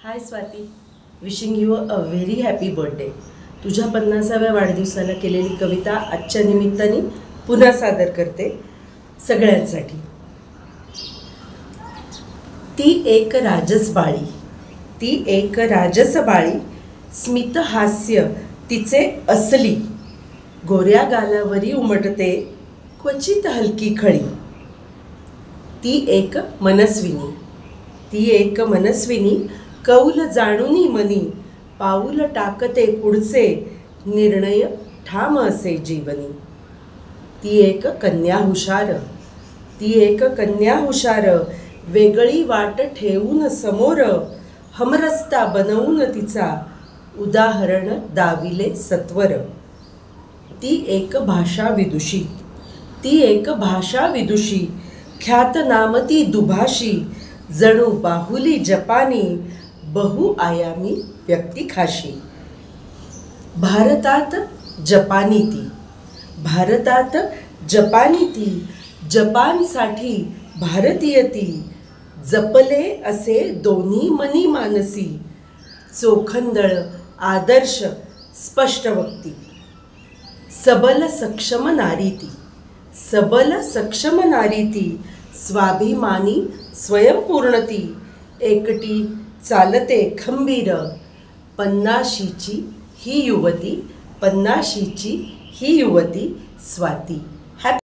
High Swati, wishing you a very happy birthday. तुझ्या 50व्या वाढदिवसाला केलेली कविता आजच्या निमित्ताने पुन्हा सादर करते सगळ्यांसाठी. ती एक राजस बाळी, ती एक राजस बाळी, स्मित हास्य तिचे असली, गोऱ्या गालावरी उमटते क्वचित हलकी खळी. ती एक मनस्विनी, ती एक मनस्विनी, कौल जाणूनी मनी, पाऊल टाकते पुढचे, निर्णय ठाम असे जीवनी. ती एक कन्या हुशार, ती एक कन्या हुशार, वेगळी वाट ठेवून समोर, हमरस्ता बनवून तिचा उदाहरण दाविले सत्वर. ती एक भाषा विदुषी, ती एक भाषा विदुषी, ख्यातनामती दुभाषी, जणू बाहुली जपानी, बहुआयामी व्यक्तिखाशी. भारतात जपानी ती, भारतात जपानी ती, जपानसाठी भारतीय ती, जपले असे दोन्ही मनी मानसी, चोखंदळ आदर्श स्पष्ट वक्ती. सबल सक्षम नारी ती, सबल सक्षम नारी ती, स्वाभिमानी स्वयंपूर्ण ती, एकटी चालते खंबीर, पन्नाशीची ही युवती, पन्नाशीची ही युवती स्वाती.